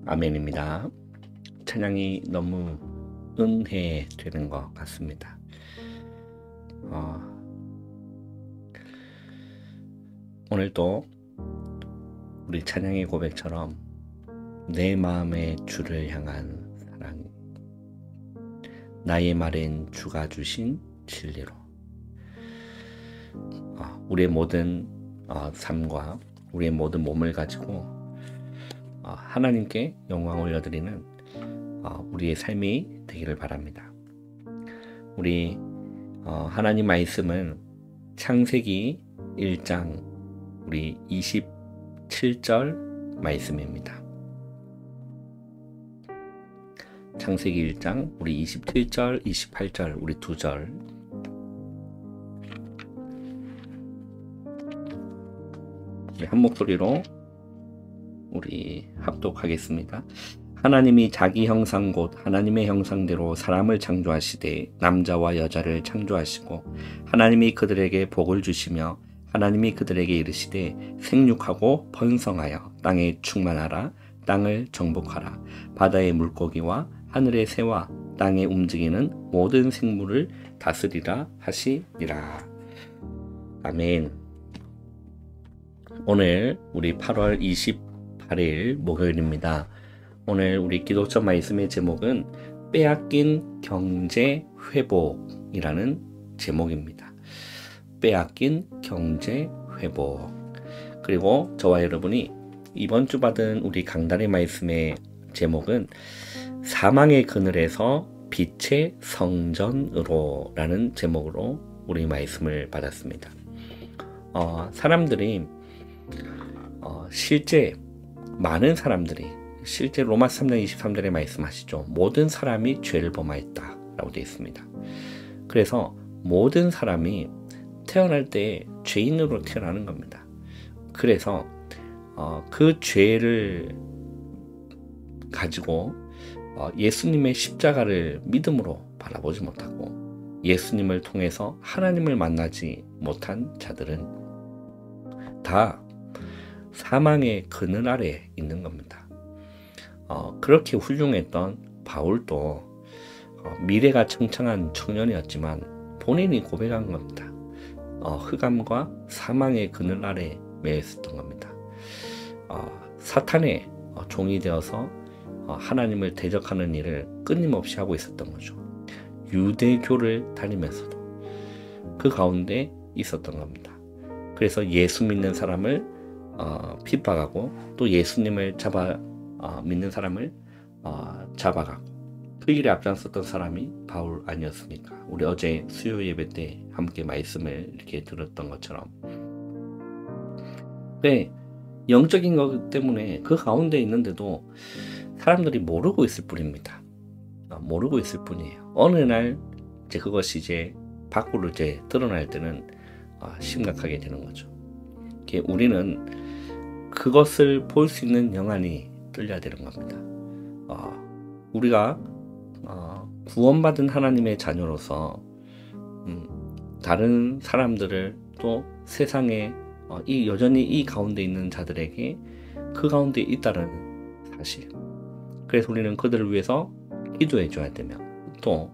아멘입니다. 찬양이 너무 은혜되는 것 같습니다. 오늘도 우리 찬양의 고백처럼 내 마음의 주를 향한 사랑, 나의 말엔 주가 주신 진리로 우리의 모든 삶과 우리의 모든 몸을 가지고 하나님께 영광 올려드리는 우리의 삶이 되기를 바랍니다. 우리 하나님 말씀은 창세기 1장 우리 27절 말씀입니다. 창세기 1장 우리 27절, 28절 우리 두 절 한 목소리로 우리 합독하겠습니다. 하나님이 자기 형상 곧 하나님의 형상대로 사람을 창조하시되 남자와 여자를 창조하시고 하나님이 그들에게 복을 주시며 하나님이 그들에게 이르시되 생육하고 번성하여 땅에 충만하라. 땅을 정복하라. 바다의 물고기와 하늘의 새와 땅에 움직이는 모든 생물을 다스리라 하시니라. 아멘. 오늘 우리 8월 28일 목요일입니다. 오늘 우리 기도처 말씀의 제목은 빼앗긴 경제 회복이라는 제목입니다. 빼앗긴 경제 회복. 그리고 저와 여러분이 이번 주 받은 우리 강단의 말씀의 제목은 사망의 그늘에서 빛의 성전으로 라는 제목으로 우리 말씀을 받았습니다. 사람들이 실제 많은 사람들이 실제 로마서 3장 23절에 말씀하시죠. 모든 사람이 죄를 범하였다 라고 되어 있습니다. 그래서 모든 사람이 태어날 때 죄인으로 태어나는 겁니다. 그래서 그 죄를 가지고 예수님의 십자가를 믿음으로 바라보지 못하고 예수님을 통해서 하나님을 만나지 못한 자들은 다 사망의 그늘 아래 있는 겁니다. 그렇게 훌륭했던 바울도 미래가 청청한 청년이었지만 본인이 고백한 겁니다. 흑암과 사망의 그늘 아래 매여 있었던 겁니다. 사탄의 종이 되어서 하나님을 대적하는 일을 끊임없이 하고 있었던 거죠. 유대교를 다니면서도 그 가운데 있었던 겁니다. 그래서 예수 믿는 사람을 핍박하고 또 예수님을 믿는 사람을 잡아가고 그 일에 앞장섰던 사람이 바울 아니었습니까? 우리 어제 수요 예배 때 함께 말씀을 이렇게 들었던 것처럼. 네, 영적인 것 때문에 그 가운데 있는데도 사람들이 모르고 있을 뿐입니다. 모르고 있을 뿐이에요. 어느 날 그것이 밖으로 드러날 때는 심각하게 되는 거죠. 우리는 그것을 볼 수 있는 영안이 뚫려야 되는 겁니다. 우리가 구원받은 하나님의 자녀로서 다른 사람들을 또 세상에 여전히 이 가운데 있는 자들에게 그 가운데 있다는 사실. 그래서 우리는 그들을 위해서 기도해 줘야 되며 또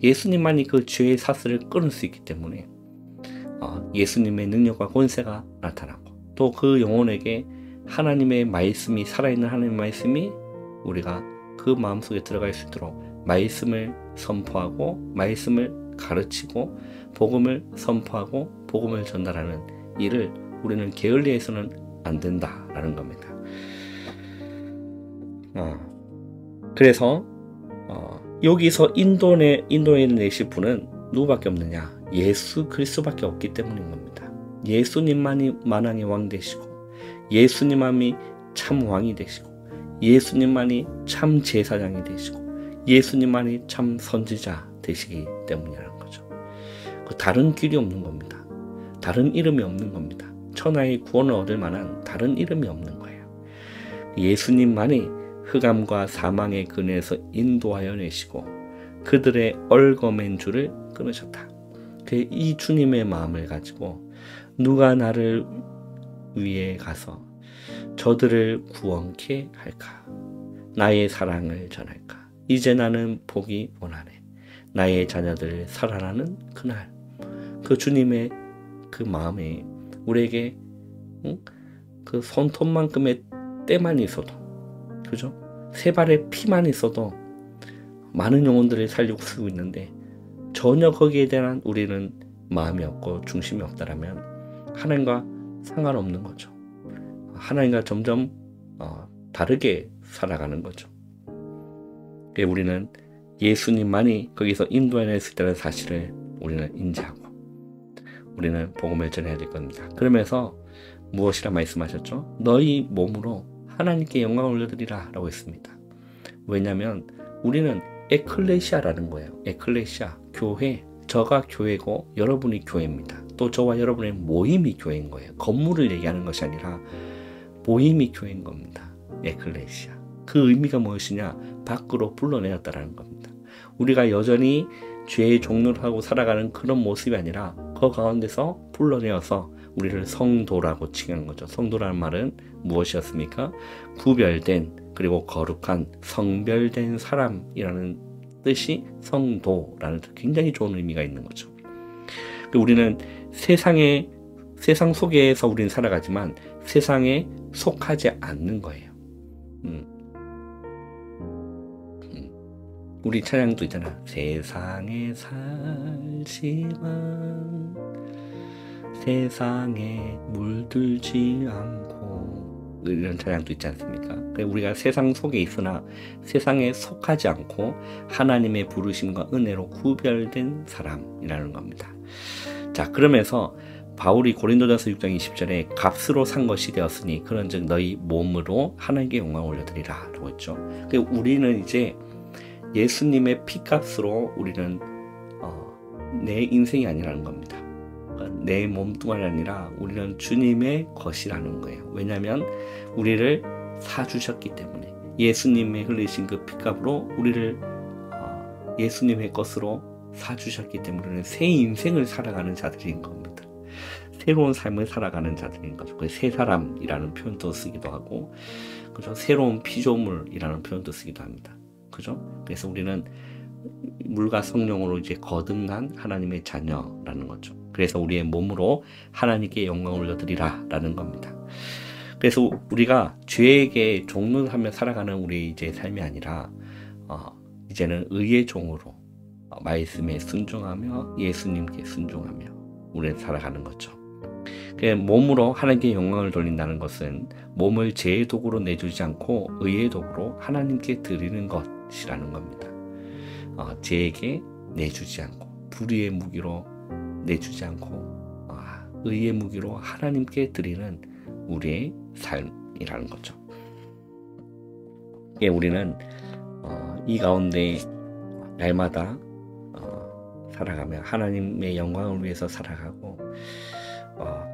예수님만이 그 죄의 사슬을 끊을 수 있기 때문에 예수님의 능력과 권세가 나타나고 또 그 영혼에게 하나님의 말씀이 살아있는 하나님의 말씀이 우리가 그 마음속에 들어갈 수 있도록 말씀을 선포하고 말씀을 가르치고 복음을 선포하고 복음을 전달하는 일을 우리는 게을리해서는 안 된다라는 겁니다. 그래서 여기서 인도에 내실 분은 누구밖에 없느냐? 예수 그리스도밖에 없기 때문인 겁니다. 예수님만이 만왕의 왕 되시고 예수님만이 참 왕이 되시고 예수님만이 참 제사장이 되시고 예수님만이 참 선지자 되시기 때문이라는 거죠. 다른 길이 없는 겁니다. 다른 이름이 없는 겁니다. 천하의 구원을 얻을 만한 다른 이름이 없는 거예요. 예수님만이 흑암과 사망의 그늘에서 인도하여 내시고 그들의 얽어맨 줄을 끊으셨다. 이 주님의 마음을 가지고 누가 나를 위해 가서 저들을 구원케 할까? 나의 사랑을 전할까? 이제 나는 보기 원하네. 나의 자녀들 살아나는 그날. 그 주님의 그 마음에 우리에게 그 손톱만큼의 때만 있어도, 그죠? 세 발의 피만 있어도 많은 영혼들을 살리고 쓰고 있는데 전혀 거기에 대한 우리는 마음이 없고 중심이 없다라면 하나님과 상관없는 거죠. 하나님과 점점 다르게 살아가는 거죠. 우리는 예수님만이 거기서 인도해냈을 때는 사실을 우리는 인지하고 우리는 복음을 전해야 될 겁니다. 그러면서 무엇이라 말씀하셨죠? 너희 몸으로 하나님께 영광을 올려드리라 라고 했습니다. 왜냐하면 우리는 에클레시아라는 거예요. 에클레시아, 교회. 저가 교회고 여러분이 교회입니다. 또 저와 여러분의 모임이 교회인 거예요. 건물을 얘기하는 것이 아니라 모임이 교회인 겁니다. 에클레시아. 그 의미가 무엇이냐? 밖으로 불러내었다라는 겁니다. 우리가 여전히 죄의 종로를 하고 살아가는 그런 모습이 아니라 그 가운데서 불러내어서 우리를 성도라고 칭하는 거죠. 성도라는 말은 무엇이었습니까? 구별된 그리고 거룩한 성별된 사람이라는 뜻이 성도라는 굉장히 좋은 의미가 있는 거죠. 우리는 세상 속에서 우리는 살아가지만 세상에 속하지 않는 거예요. 우리 찬양도 있잖아. 세상에 살지만 세상에 물들지 않고, 이런 찬양도 있지 않습니까? 우리가 세상 속에 있으나 세상에 속하지 않고 하나님의 부르심과 은혜로 구별된 사람이라는 겁니다. 자, 그러면서 바울이 고린도전서 6장 20절에 값으로 산 것이 되었으니 그런즉 너희 몸으로 하나님께 영광을 올려드리라 라고 했죠. 우리는 이제 예수님의 피값으로 우리는 내 인생이 아니라는 겁니다. 내 몸뚱아리 아니라 우리는 주님의 것이라는 거예요. 왜냐하면 우리를 사주셨기 때문에 예수님의 흘리신 그 피값으로 우리를 예수님의 것으로 사주셨기 때문에 우리는 새 인생을 살아가는 자들인 겁니다. 새로운 삶을 살아가는 자들인 거죠. 새 사람이라는 표현도 쓰기도 하고, 그죠? 새로운 피조물이라는 표현도 쓰기도 합니다. 그죠? 그래서 우리는 물과 성령으로 이제 거듭난 하나님의 자녀라는 거죠. 그래서 우리의 몸으로 하나님께 영광을 올려드리라 라는 겁니다. 그래서 우리가 죄에게 종노하며 살아가는 우리 이제 삶이 아니라 이제는 의의 종으로 말씀에 순종하며 예수님께 순종하며 우리는 살아가는 거죠. 몸으로 하나님께 영광을 돌린다는 것은 몸을 죄의 도구로 내주지 않고 의의 도구로 하나님께 드리는 것이라는 겁니다. 죄에게 내주지 않고 불의의 무기로 내주지 않고 의의 무기로 하나님께 드리는 우리의 삶이라는 거죠. 우리는 이 가운데 날마다 살아가며 하나님의 영광을 위해서 살아가고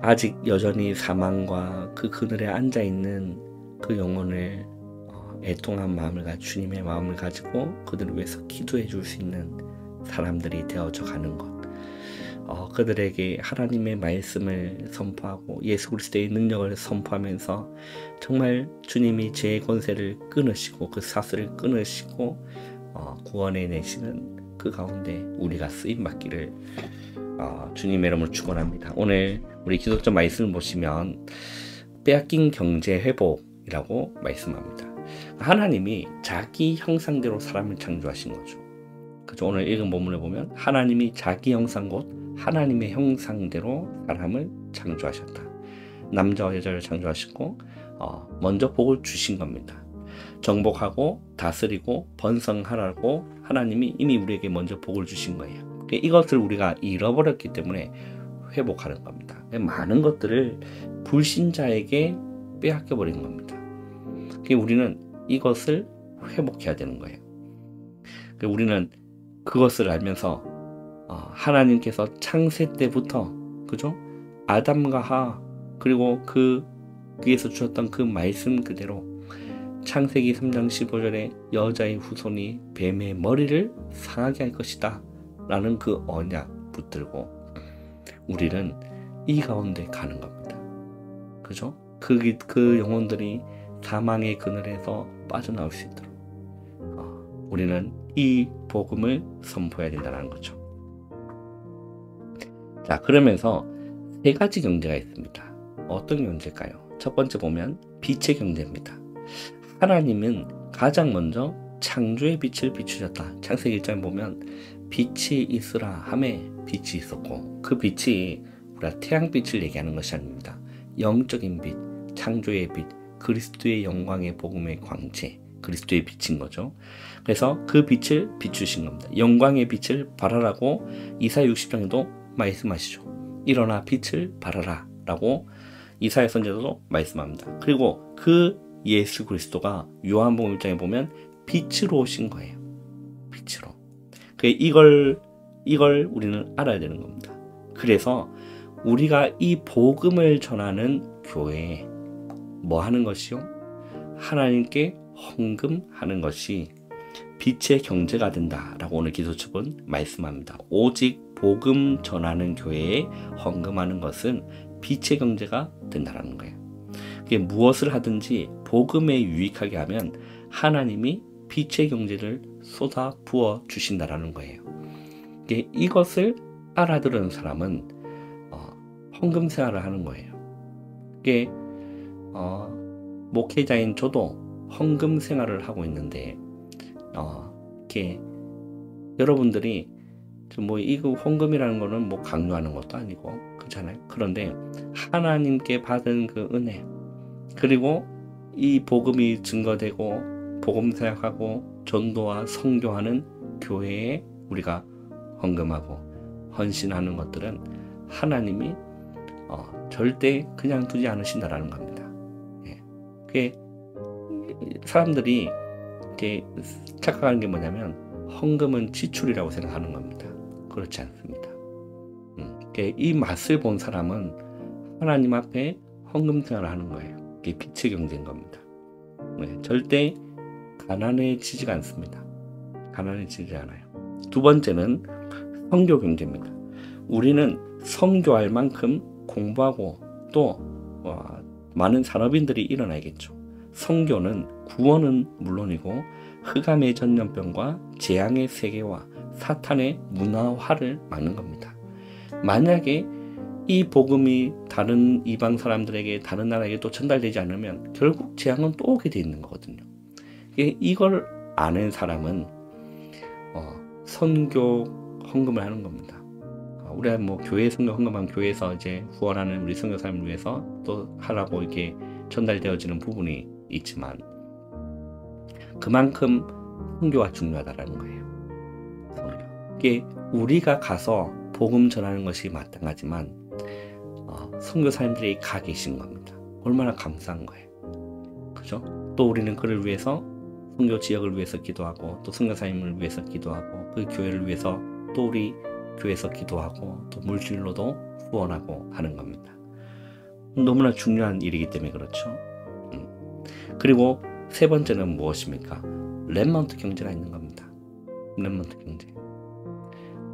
아직 여전히 사망과 그 그늘에 앉아있는 그 영혼을 애통한 마음을 가지고 주님의 마음을 가지고 그들을 위해서 기도해 줄 수 있는 사람들이 되어져 가는 것, 그들에게 하나님의 말씀을 선포하고 예수 그리스도의 능력을 선포하면서 정말 주님이 죄의 권세를 끊으시고 그 사슬을 끊으시고 구원해 내시는 그 가운데 우리가 쓰임받기를 주님의 이름으로 축원합니다. 오늘 우리 기독자 말씀을 보시면 빼앗긴 경제 회복이라고 말씀합니다. 하나님이 자기 형상대로 사람을 창조하신 거죠. 그죠? 오늘 읽은 본문에 보면 하나님이 자기 형상 곧 하나님의 형상대로 사람을 창조하셨다. 남자와 여자를 창조하시고 먼저 복을 주신 겁니다. 정복하고 다스리고 번성하라고 하나님이 이미 우리에게 먼저 복을 주신 거예요. 이것을 우리가 잃어버렸기 때문에 회복하는 겁니다. 많은 것들을 불신자에게 빼앗겨버린 겁니다. 우리는 이것을 회복해야 되는 거예요. 우리는 그것을 알면서 하나님께서 창세 때부터, 그죠? 아담과 하와 그리고 그에서 주셨던 그 말씀 그대로 창세기 3장 15절에 여자의 후손이 뱀의 머리를 상하게 할 것이다 라는 그 언약 붙들고 우리는 이 가운데 가는 겁니다. 그죠? 그 영혼들이 사망의 그늘에서 빠져나올 수 있도록 우리는 이 복음을 선포해야 된다는 거죠. 자, 그러면서 세 가지 경제가 있습니다. 어떤 경제일까요? 첫 번째 보면 빛의 경제입니다. 하나님은 가장 먼저 창조의 빛을 비추셨다. 창세기 1장에 보면 빛이 있으라 하매 빛이 있었고, 그 빛이 우리가 태양빛을 얘기하는 것이 아닙니다. 영적인 빛, 창조의 빛, 그리스도의 영광의 복음의 광채, 그리스도의 빛인 거죠. 그래서 그 빛을 비추신 겁니다. 영광의 빛을 발하라고 이사야 60장에도 말씀하시죠. 일어나 빛을 발하라 라고 이사야 선지자도 말씀합니다. 그리고 그 예수 그리스도가 요한복음 1장에 보면 빛으로 오신 거예요. 빛으로. 이걸 우리는 알아야 되는 겁니다. 그래서 우리가 이 복음을 전하는 교회에 뭐 하는 것이요? 하나님께 헌금하는 것이 빛의 경제가 된다라고 오늘 기도첩은 말씀합니다. 오직 복음 전하는 교회에 헌금하는 것은 빛의 경제가 된다는 거예요. 그게 무엇을 하든지 복음에 유익하게 하면 하나님이 빛의 경제를 쏟아 부어 주신다라는 거예요. 이것을 알아들은 사람은 헌금 생활을 하는 거예요. 목회자인 저도 헌금 생활을 하고 있는데 여러분들이 이거 헌금이라는 거는 강요하는 것도 아니고 그렇잖아요. 그런데 하나님께 받은 그 은혜, 그리고 이 복음이 증거되고 복음 사역하고 전도와 선교하는 교회에 우리가 헌금하고 헌신하는 것들은 하나님이 절대 그냥 두지 않으신다라는 겁니다. 사람들이 이렇게 착각하는 게 뭐냐면 헌금은 지출이라고 생각하는 겁니다. 그렇지 않습니다. 이 맛을 본 사람은 하나님 앞에 헌금 생활을 하는 거예요. 이게 빛의 경제인 겁니다. 절대 가난해지지가 않습니다. 가난해지지 않아요. 두 번째는 선교 경제입니다. 우리는 선교할 만큼 공부하고 또 많은 산업인들이 일어나야겠죠. 선교는 구원은 물론이고 흑암의 전염병과 재앙의 세계와 사탄의 문화화를 막는 겁니다. 만약에 이 복음이 다른 이방 사람들에게, 다른 나라에게 또 전달되지 않으면 결국 재앙은 또 오게 돼 있는 거거든요. 이걸 아는 사람은 선교 헌금을 하는 겁니다. 우리가 교회 선교 헌금하면 교회에서 이제 후원하는 우리 선교사님을 위해서 또 하라고 이렇게 전달되어지는 부분이 있지만 그만큼 선교가 중요하다라는 거예요. 이게 우리가 가서 복음 전하는 것이 마땅하지만 선교사님들이 가 계신 겁니다. 얼마나 감사한 거예요. 그죠? 또 우리는 그를 위해서 선교 지역을 위해서 기도하고 또 선교사님을 위해서 기도하고 그 교회를 위해서 또 우리 교회에서 기도하고 또 물질로도 후원하고 하는 겁니다. 너무나 중요한 일이기 때문에 그렇죠. 그리고 세 번째는 무엇입니까? 렘넌트 경제가 있는 겁니다. 렘넌트 경제.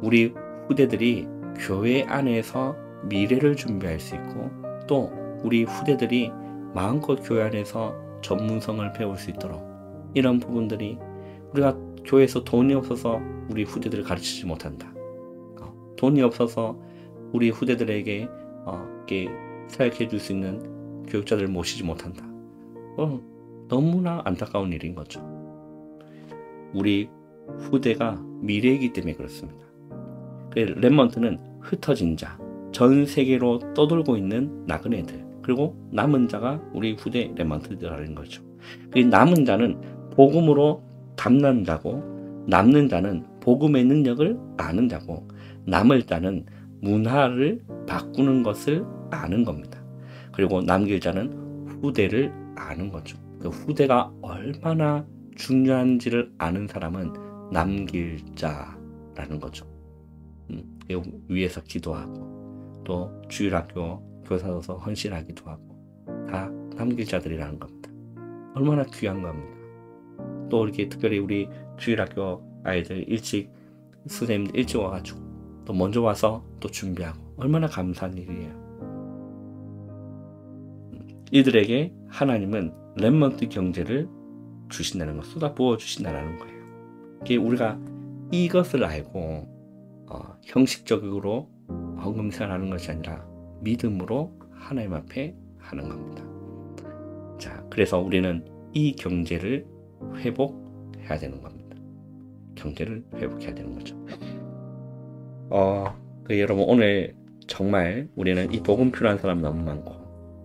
우리 후대들이 교회 안에서 미래를 준비할 수 있고 또 우리 후대들이 마음껏 교회 안에서 전문성을 배울 수 있도록 이런 부분들이 우리가 교회에서 돈이 없어서 우리 후대들을 가르치지 못한다. 돈이 없어서 우리 후대들에게 이렇게 사역해 줄 수 있는 교육자들을 모시지 못한다. 너무나 안타까운 일인 거죠. 우리 후대가 미래이기 때문에 그렇습니다. 렘넌트는 흩어진 자, 전 세계로 떠돌고 있는 나그네들, 그리고 남은 자가 우리 후대 렘넌트들이라는 거죠. 남은 자는 복음으로 담는 자고, 남는 자는 복음의 능력을 아는 자고, 남을 자는 문화를 바꾸는 것을 아는 겁니다. 그리고 남길 자는 후대를 아는 거죠. 그 후대가 얼마나 중요한지를 아는 사람은 남길 자라는 거죠. 위에서 기도하고 또 주일학교 교사로서 헌신하기도 하고 다 남길 자들이라는 겁니다. 얼마나 귀한 겁니까? 또 이렇게 특별히 우리 주일학교 아이들 선생님들 일찍 와가지고 또 먼저 와서 또 준비하고 얼마나 감사한 일이에요. 이들에게 하나님은 렘넌트 경제를 주신다는 거, 쏟아 부어 주신다는 거예요. 이게 우리가 이것을 알고 형식적으로 헌금생활하는 것이 아니라 믿음으로 하나님 앞에 하는 겁니다. 자, 그래서 우리는 이 경제를 회복해야 되는 겁니다. 경제를 회복해야 되는 거죠. 여러분, 오늘 정말 우리는 이 복음 필요한 사람 너무 많고,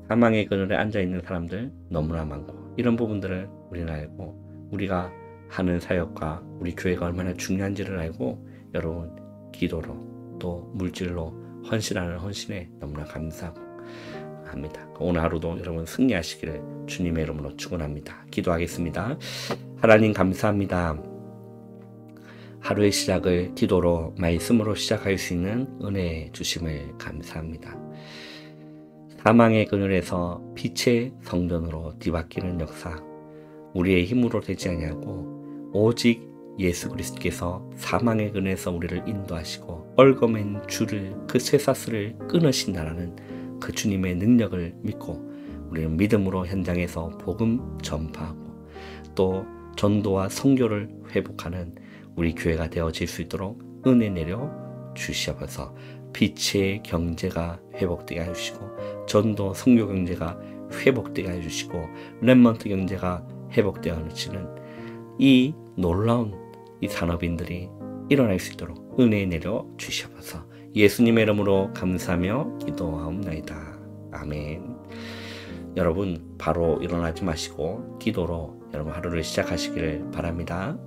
사망의 그늘에 앉아있는 사람들 너무나 많고, 이런 부분들을 우리는 알고, 우리가 하는 사역과 우리 교회가 얼마나 중요한지를 알고, 여러분 기도로 또 물질로 헌신하는 헌신에 너무나 감사하고 합니다. 오늘 하루도 여러분 승리하시기를 주님의 이름으로 축원합니다. 기도하겠습니다. 하나님 감사합니다. 하루의 시작을 기도로 말씀으로 시작할 수 있는 은혜 주심을 감사합니다. 사망의 그늘에서 빛의 성전으로 뒤바뀌는 역사, 우리의 힘으로 되지 아니하고 오직 예수 그리스도께서 사망의 그늘에서 우리를 인도하시고 얽어맨 줄을, 그 쇠사슬을 끊으신다라는 그 주님의 능력을 믿고 우리는 믿음으로 현장에서 복음 전파하고 또 전도와 선교를 회복하는 우리 교회가 되어질 수 있도록 은혜 내려 주시옵소서. 빛의 경제가 회복되게 해주시고 전도 선교 경제가 회복되게 해주시고 렘넌트 경제가 회복되어 주시는 이 놀라운 이 산업인들이 일어날 수 있도록 은혜 내려 주시옵소서. 예수님의 이름으로 감사하며 기도하옵나이다. 아멘. 여러분 바로 일어나지 마시고 기도로 여러분 하루를 시작하시기를 바랍니다.